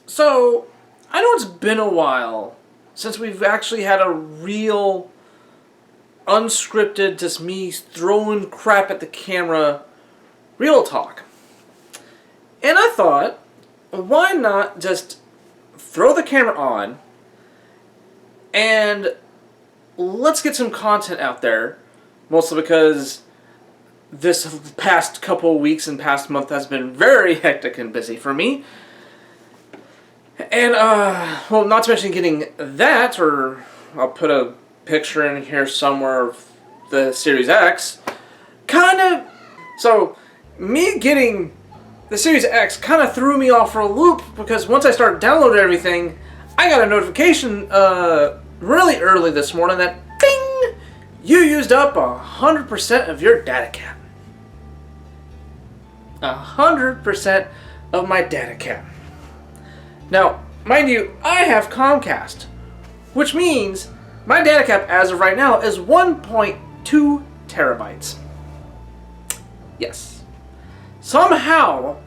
So, I know it's been a while since we've actually had a real, unscripted, just me throwing crap at the camera, real talk. And I thought, why not just throw the camera on and let's get some content out there, mostly because this past couple of weeks and past month has been very hectic and busy for me. And, well, not to mention getting that, or I'll put a picture in here somewhere of the Series X, so, me getting the Series X kind of threw me off for a loop, because once I started downloading everything, I got a notification, really early this morning that, ding! You used up 100% of your data cap. 100% of my data cap. Now, mind you, I have Comcast, which means my data cap as of right now is 1.2 terabytes. Yes. Somehow,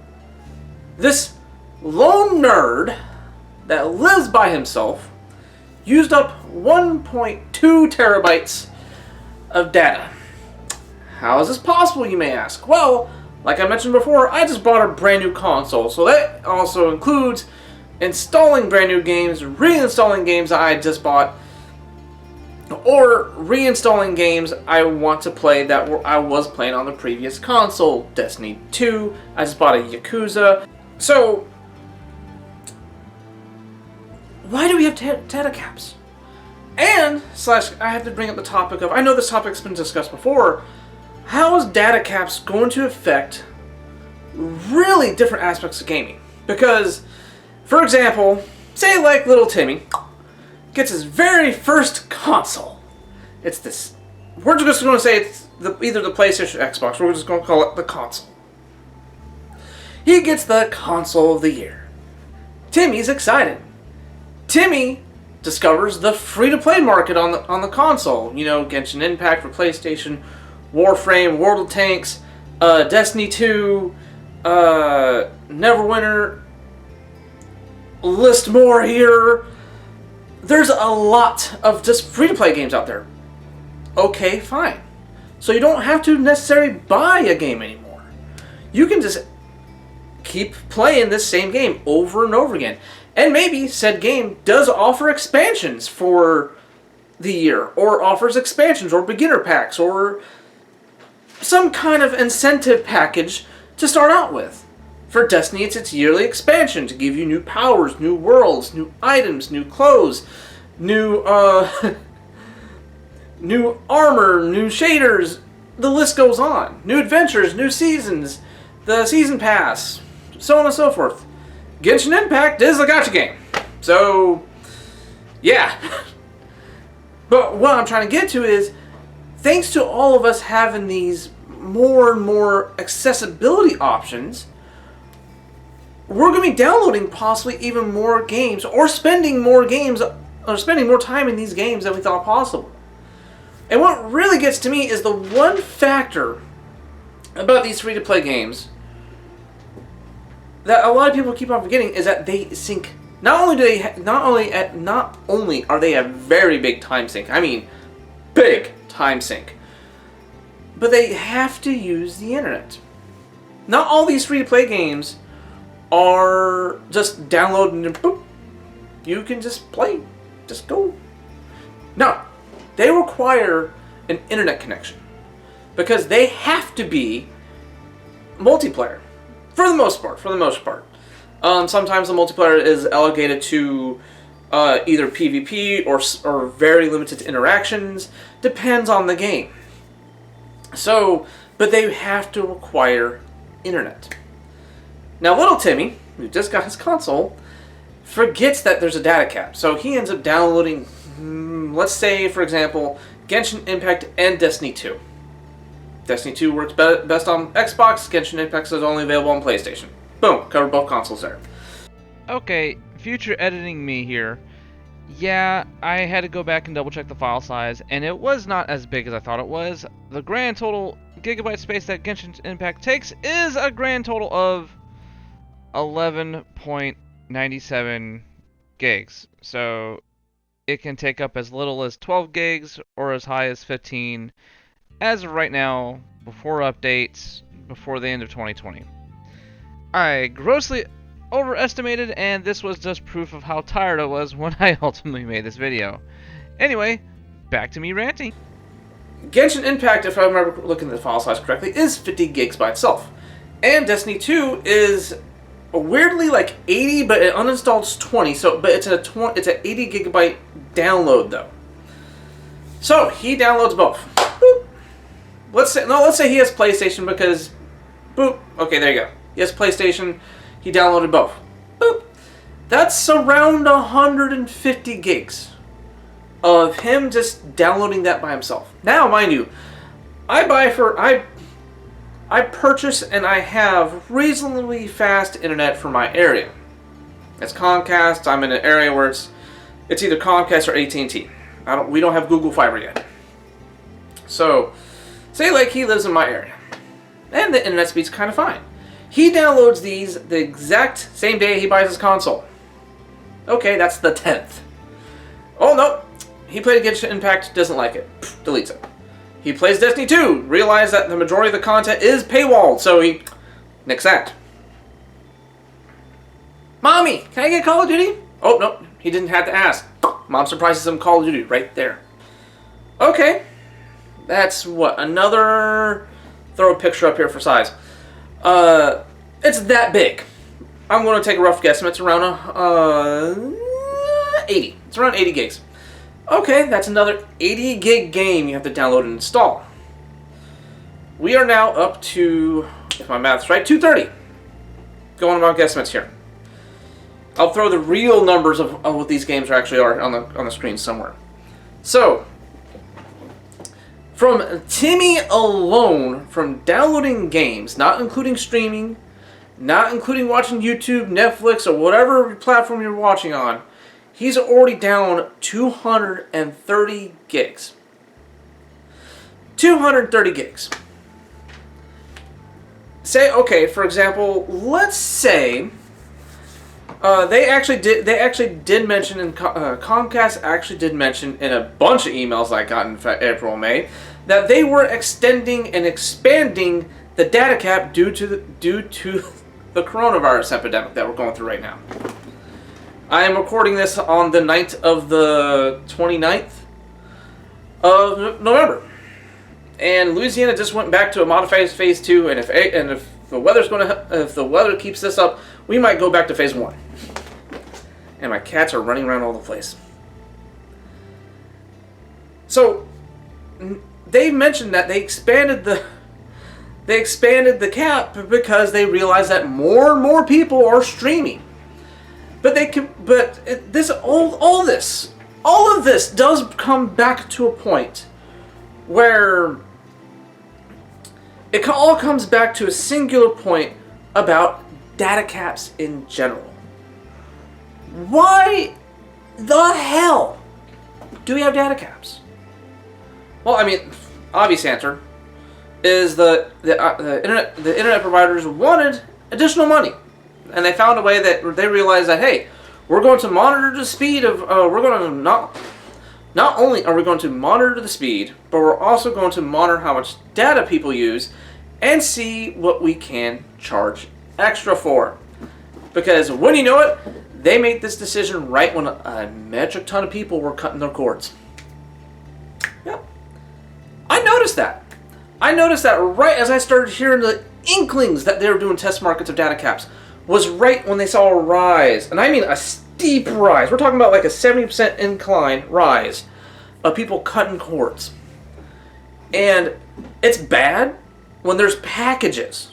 this lone nerd that lives by himself used up 1.2 terabytes of data. How is this possible, you may ask? Well, like I mentioned before, I just bought a brand new console, so that also includes installing brand new games, reinstalling games I just bought, or reinstalling games I want to play that I was playing on the previous console. Destiny 2, I just bought a Yakuza. So, why do we have data caps? And, I have to bring up the topic of, I know this topic's been discussed before, how is data caps going to affect really different aspects of gaming? Because, for example, say like little Timmy gets his very first console. It's this. We're just going to say it's either the PlayStation or Xbox. We're just going to call it the console. He gets the console of the year. Timmy's excited. Timmy discovers the free-to-play market on the console. You know, Genshin Impact for PlayStation, Warframe, World of Tanks, Destiny 2, Neverwinter. List more here. There's a lot of just free-to-play games out there. Okay, fine. So you don't have to necessarily buy a game anymore. You can just keep playing this same game over and over again. And maybe said game does offer expansions for the year, or offers expansions, or beginner packs, or some kind of incentive package to start out with. For Destiny, it's its yearly expansion to give you new powers, new worlds, new items, new clothes, new new armor, new shaders. The list goes on. New adventures, new seasons, the season pass, so on and so forth. Genshin Impact is a gacha game. So, yeah. But what I'm trying to get to is, thanks to all of us having these more and more accessibility options, we're going to be downloading possibly even more games, or spending more time in these games than we thought possible. And what really gets to me is the one factor about these free-to-play games that a lot of people keep on forgetting is that they sync. Not only are they a very big time sink. I mean, big time sink. But they have to use the internet. Not all these free-to-play games are just downloading and boop. You can just play. Just go. No. They require an internet connection. Because they have to be multiplayer. For the most part. Sometimes the multiplayer is allocated to either PvP or very limited interactions. Depends on the game. So, but they have to require internet. Now, little Timmy, who just got his console, forgets that there's a data cap. So he ends up downloading, let's say, for example, Genshin Impact and Destiny 2. Destiny 2 works best on Xbox, Genshin Impact is only available on PlayStation. Boom, cover both consoles there. Okay, future editing me here. Yeah, I had to go back and double check the file size, and it was not as big as I thought it was. The grand total gigabyte space that Genshin Impact takes is a grand total of 11.8 97 gigs. So it can take up as little as 12 gigs or as high as 15 as of right now, before updates, before the end of 2020. I grossly overestimated, and this was just proof of how tired I was when I ultimately made this video. Anyway, back to me ranting. Genshin Impact, if I remember looking at the file size correctly, is 50 gigs by itself. And Destiny 2 is weirdly like 80, but it uninstalls 20. But it's an 80 gigabyte download though. So he downloads both. Boop. Let's say he has PlayStation because, boop. Okay, there you go. He has PlayStation. He downloaded both. Boop. That's around 150 gigs of him just downloading that by himself. Now, mind you, I purchase and I have reasonably fast internet for my area. It's Comcast. I'm in an area where it's either Comcast or AT&T. We don't have Google Fiber yet. So, say like he lives in my area, and the internet speed's kind of fine. He downloads these the exact same day he buys his console. Okay, that's the 10th. Oh no, he played Genshin Impact, doesn't like it, deletes it. He plays Destiny 2, realized that the majority of the content is paywalled, so he nicks that. Mommy, can I get Call of Duty? Oh no, he didn't have to ask. Mom surprises him Call of Duty right there. Okay, that's what, another, throw a picture up here for size. It's that big. I'm going to take a rough guesstimate. It's around 80. It's around 80 gigs. Okay, that's another 80 gig game you have to download and install. We are now up to, if my math's right, 230. Going about guesstimates here. I'll throw the real numbers of what these games actually are on the screen somewhere. So, from Timmy alone, from downloading games, not including streaming, not including watching YouTube, Netflix, or whatever platform you're watching on, he's already down 230 gigs. 230 gigs. Say, okay, for example, let's say they actually did mention, and Comcast actually did mention in a bunch of emails I got in April and May, that they were extending and expanding the data cap due to the coronavirus epidemic that we're going through right now. I am recording this on the night of the 29th of November. And Louisiana just went back to a modified phase 2, and if the weather keeps this up, we might go back to phase 1. And my cats are running around all the place. So they mentioned that they expanded the cap because they realized that more and more people are streaming. But all of this does come back to a point where it all comes back to a singular point about data caps in general. Why the hell do we have data caps? Well, I mean, obvious answer is the internet providers wanted additional money, and they found a way that they realized that, hey, we're going to monitor the speed of we're going to not only are we going to monitor the speed, but we're also going to monitor how much data people use and see what we can charge extra for. Because when you know it, they made this decision right when a metric ton of people were cutting their cords. Yep. I noticed that. Right as I started hearing the inklings that they were doing test markets of data caps was right when they saw a rise. And I mean a steep rise. We're talking about like a 70% incline rise of people cutting cords. And it's bad when there's bundles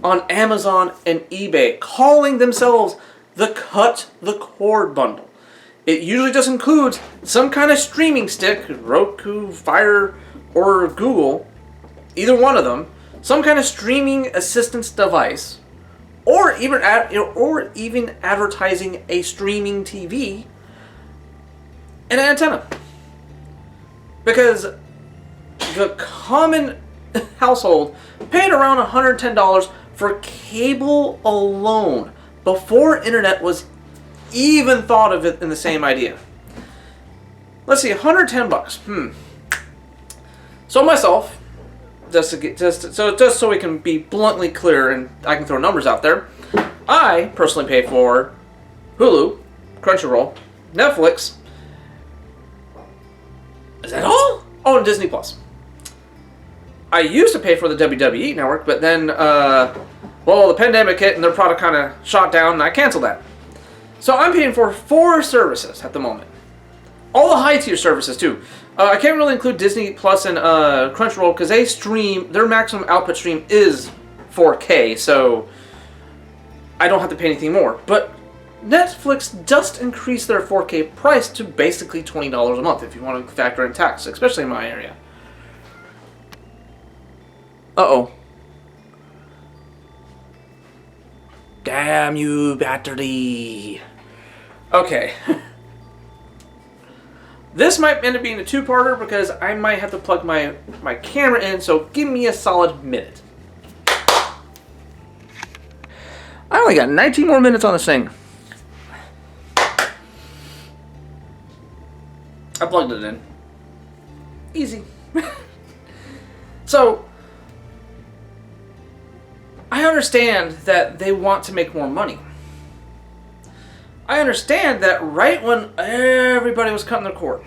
on Amazon and eBay calling themselves the Cut the Cord bundle. It usually just includes some kind of streaming stick, Roku, Fire, or Google, either one of them, some kind of streaming assistance device, or even advertising a streaming TV and an antenna. Because the common household paid around $110 for cable alone before internet was even thought of it in the same idea. Let's see, $110. So myself, just so we can be bluntly clear and I can throw numbers out there, I personally pay for Hulu, Crunchyroll, Netflix. Is that all? Oh, and Disney Plus. I used to pay for the WWE network, but then, the pandemic hit and their product kind of shot down, and I canceled that. So I'm paying for 4 services at the moment. All the high-tier services, too. I can't really include Disney Plus and Crunchyroll, because they stream, their maximum output stream is 4K, so I don't have to pay anything more. But Netflix just increased their 4K price to basically $20 a month, if you want to factor in tax, especially in my area. Uh-oh. Damn you, battery. Okay. This might end up being a 2-parter because I might have to plug my camera in, so give me a solid minute. I only got 19 more minutes on this thing. I plugged it in. Easy. So, I understand that they want to make more money. I understand that right when everybody was cutting their cord,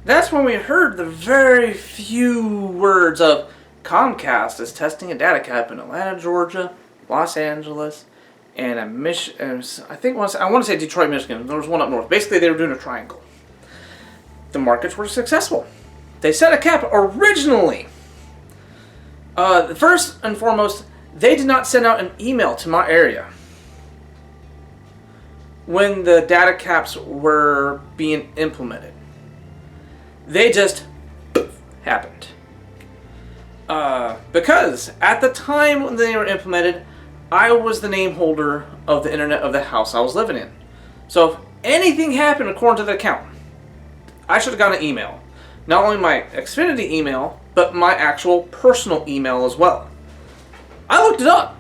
that's when we heard the very few words of Comcast is testing a data cap in Atlanta, Georgia, Los Angeles, and I want to say Detroit, Michigan. There was one up north. Basically, they were doing a triangle. The markets were successful. They set a cap originally. First and foremost, they did not send out an email to my area when the data caps were being implemented. They just happened. Because at the time when they were implemented, I was the name holder of the internet of the house I was living in. So if anything happened according to the account, I should have gotten an email. Not only my Xfinity email, but my actual personal email as well. I looked it up.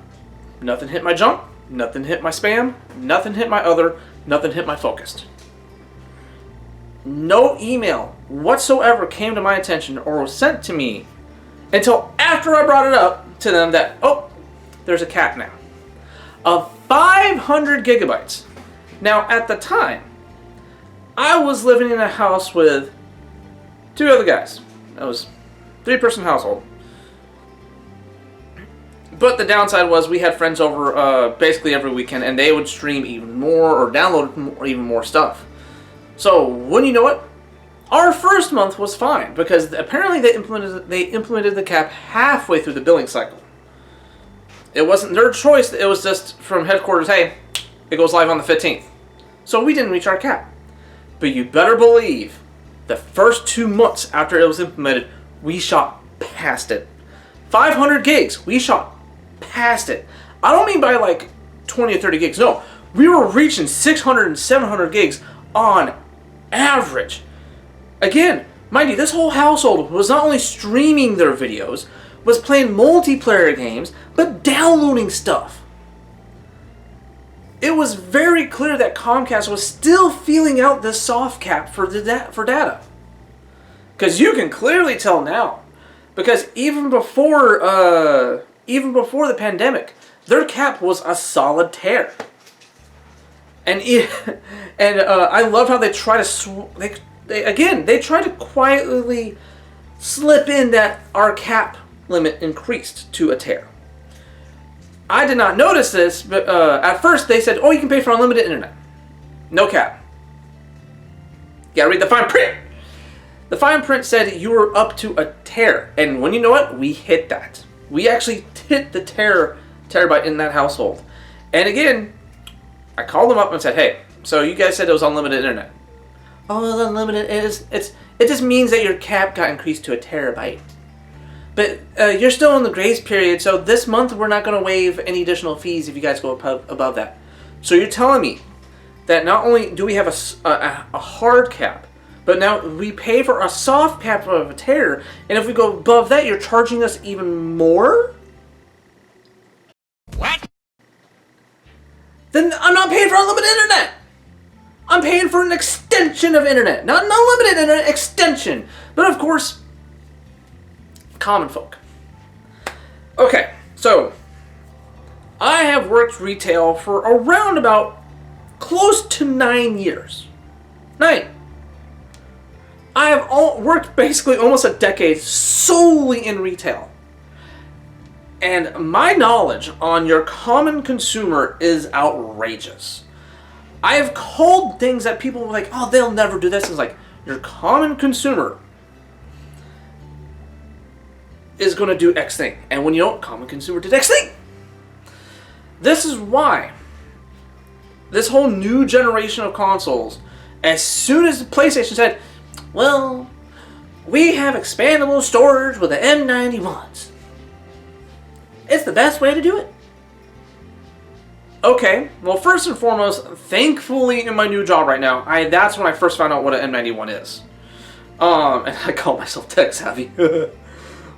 Nothing hit my junk, nothing hit my spam, nothing hit my other, nothing hit my focused. No email whatsoever came to my attention or was sent to me until after I brought it up to them that, oh, there's a cap now of 500 gigabytes. Now, at the time, I was living in a house with 2 other guys. That was a 3-person household. But the downside was we had friends over basically every weekend, and they would stream even more or download even more stuff. So, wouldn't you know it? Our first month was fine because apparently they implemented the cap halfway through the billing cycle. It wasn't their choice. It was just from headquarters, hey, it goes live on the 15th. So we didn't reach our cap. But you better believe the first 2 months after it was implemented, we shot past it. 500 gigs, we shot past it. I don't mean by like 20 or 30 gigs. No, we were reaching 600 and 700 gigs on average. Again, mind you, this whole household was not only streaming their videos, was playing multiplayer games, but downloading stuff. It was very clear that Comcast was still feeling out this soft cap for data. Because you can clearly tell now. Because even before the pandemic, their cap was a solid tear. And I love how they try to they try to quietly slip in that our cap limit increased to a tear. I did not notice this, but at first they said, oh, you can pay for unlimited internet. No cap. You gotta read the fine print. The fine print said you were up to a tear. And when you know it, we hit that. We actually hit the terabyte in that household. And again, I called them up and said, hey, so you guys said it was unlimited internet. Oh, it's unlimited. It just means that your cap got increased to a terabyte. But you're still in the grace period, so this month we're not going to waive any additional fees if you guys go above that. So you're telling me that not only do we have a hard cap, but now we pay for a soft cap of a tear, and if we go above that, you're charging us even more? What? then I'm not paying for unlimited internet. I'm paying for an extension of internet. Not an unlimited internet, extension. But of course, common folk. Okay, so I have worked retail for around about close to 9 years. 9. I have worked basically almost a decade solely in retail. And my knowledge on your common consumer is outrageous. I have called things that people were like, oh, they'll never do this. It's like, your common consumer is going to do X thing. And when you don't, common consumer did X thing. This is why this whole new generation of consoles, as soon as the PlayStation said, well, we have expandable storage with the M91s. It's the best way to do it. Okay, well, first and foremost, thankfully in my new job right now, that's when I first found out what an M91 is. And I call myself tech savvy. So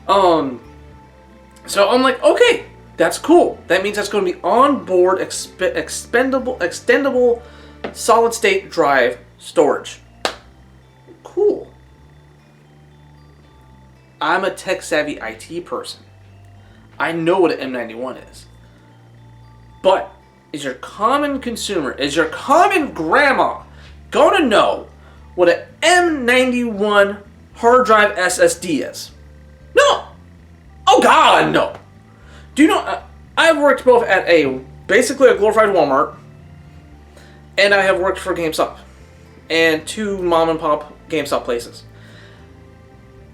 I'm like, okay, that's cool. That means that's going to be onboard extendable solid state drive storage. Cool. I'm a tech savvy IT person. I know what an M91 is. But is your common consumer, is your common grandma going to know what an M91 hard drive SSD is? No. Oh God, no. Do you know, I've worked both at basically a glorified Walmart, and I have worked for GameStop, and 2 mom and pop GameStop places.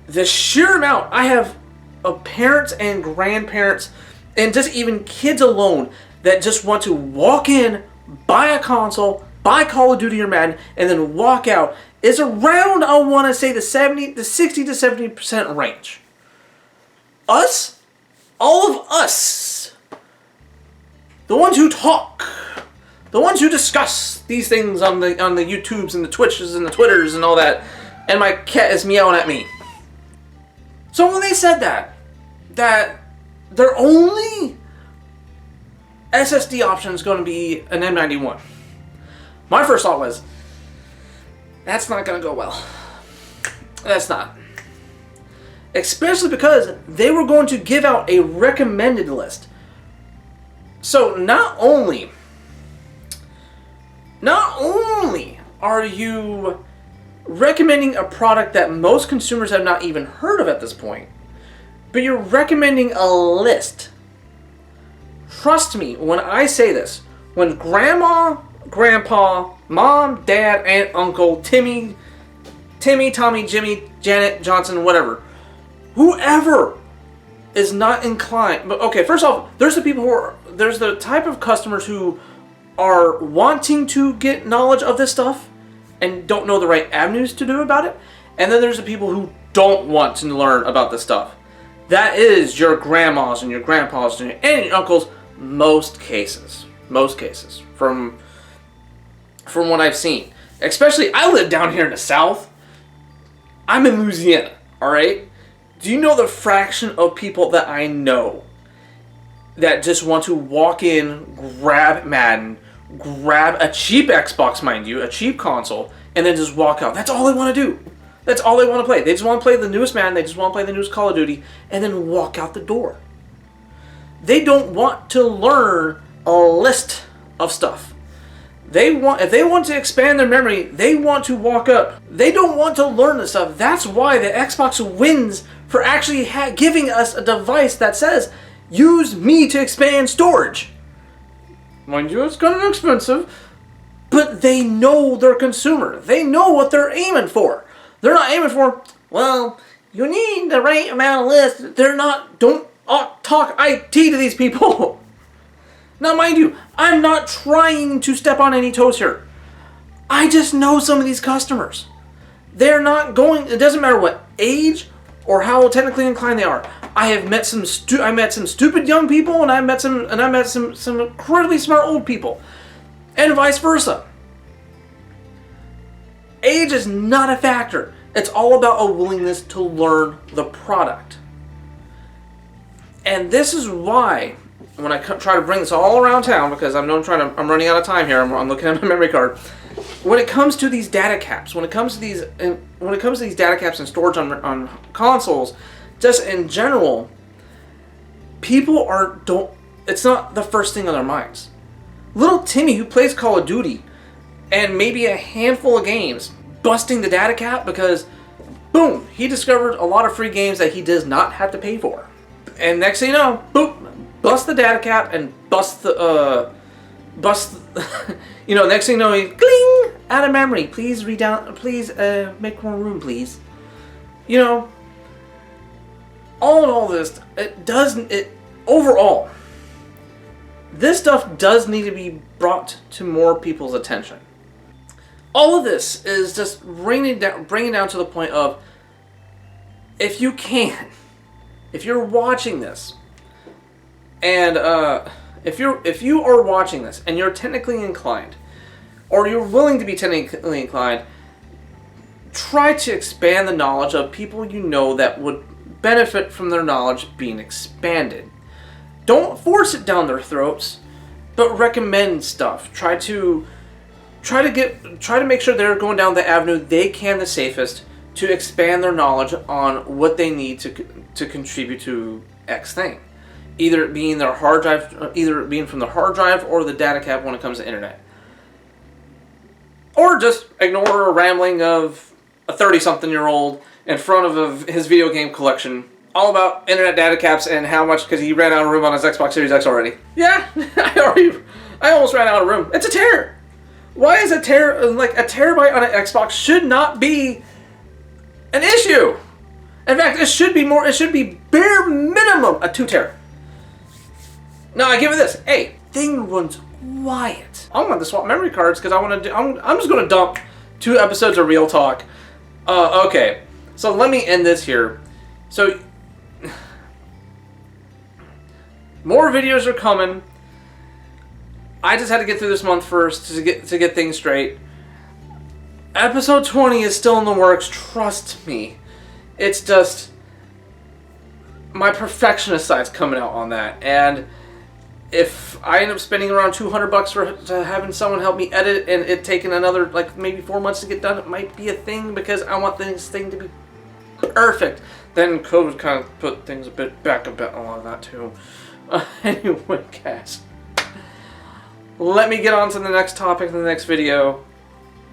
The sheer amount I have of parents and grandparents, and just even kids alone, that just want to walk in, buy a console, buy Call of Duty or Madden, and then walk out, is around, I want to say, the 60 to 70% range. Us, all of us, the ones who talk, the ones who discuss these things on the YouTubes and the Twitches and the Twitters and all that, and my cat is meowing at me. So when they said that their only SSD option is going to be an M91, my first thought was, that's not going to go well. That's not. Especially because they were going to give out a recommended list. So not only are you recommending a product that most consumers have not even heard of at this point, but you're recommending a list. Trust me when I say this. When grandma, grandpa, mom, dad, aunt, uncle, Timmy, Tommy, Jimmy, Janet, Johnson, whatever, whoever is not inclined. But okay, first off, there's the type of customers who are wanting to get knowledge of this stuff and don't know the right avenues to do about it. And then there's the people who don't want to learn about this stuff. That is your grandmas and your grandpas and your uncles, most cases. From what I've seen. Especially, I live down here in the South. I'm in Louisiana, alright? Do you know the fraction of people that I know that just want to walk in, grab Madden, grab a cheap Xbox, mind you, a cheap console, and then just walk out? That's all they want to do. That's all they want to play. They just want to play the newest Madden, they just want to play the newest Call of Duty, and then walk out the door. They don't want to learn a list of stuff. If they want to expand their memory, they want to walk up. They don't want to learn this stuff. That's why the Xbox wins for actually giving us a device that says, use me to expand storage. Mind you, it's kind of expensive, but they know their consumer. They know what they're aiming for. They're not aiming for, well, you need the right amount of lists. Don't talk IT to these people. Now, mind you, I'm not trying to step on any toes here. I just know some of these customers. They're not going, it doesn't matter what age or how technically inclined they are. I have met some stupid young people, and I met some incredibly smart old people, and vice versa. Age is not a factor. It's all about a willingness to learn the product. And this is why when I try to bring this all around town, because I'm running out of time here. I'm looking at my memory card. When it comes to these data caps, when it comes to these data caps and storage on consoles, just in general, people it's not the first thing on their minds. Little Timmy, who plays Call of Duty, and maybe a handful of games, busting the data cap because, boom, he discovered a lot of free games that he does not have to pay for. And next thing you know, boom, bust the data cap and next thing you know, he, cling, out of memory. Please make more room, please. You know, all this, overall, this stuff does need to be brought to more people's attention. All of this is just bringing down to the point of, if you're watching this, and if you are watching this and you're technically inclined, or you're willing to be technically inclined, try to expand the knowledge of people you know that would benefit from their knowledge being expanded. Don't force it down their throats, but recommend stuff. Try to make sure they're going down the avenue they can the safest to expand their knowledge on what they need to contribute to X thing. Either it being from the hard drive or the data cap when it comes to internet. Or just ignore a rambling of a 30-something-year-old in front of his video game collection, all about internet data caps and how much, because he ran out of room on his Xbox Series X already. Yeah, I almost ran out of room. It's a tear. Why is a terabyte on an Xbox should not be an issue? In fact, it should be bare minimum a 2 tera. Now I give it this. Hey, thing runs quiet. I want to swap memory cards because I'm just going to dump 2 episodes of Real Talk. Okay, so let me end this here. So more videos are coming. I just had to get through this month first to get things straight. Episode 20 is still in the works. Trust me. It's just my perfectionist side's coming out on that, and if I end up spending around $200 to having someone help me edit, and it taking another maybe 4 months to get done, it might be a thing because I want this thing to be perfect. Then COVID kind of put things back a bit along that too. Anyway, guys, let me get on to the next topic in the next video.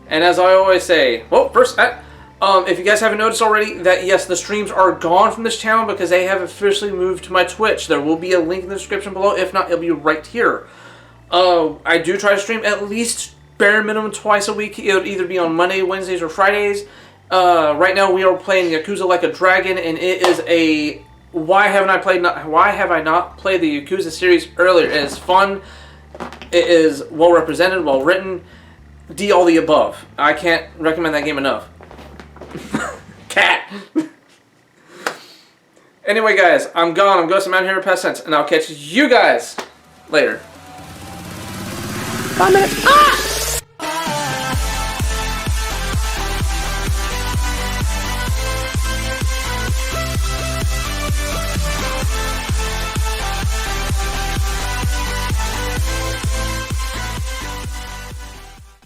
And as I always say, well, first, if you guys haven't noticed already, that yes, the streams are gone from this channel because they have officially moved to my Twitch. There will be a link in the description below. If not, it'll be right here. I do try to stream at least bare minimum twice a week. It'll either be on Monday, Wednesdays, or Fridays. Right now we are playing Yakuza Like a Dragon, and it is a why have I not played the Yakuza series earlier? It is fun. It is well represented, well written. All the above. I can't recommend that game enough. Cat. Anyway, guys, I'm gone. I'm Ghost. I'm out here in past tense, and I'll catch you guys later. 5 minutes. Ah!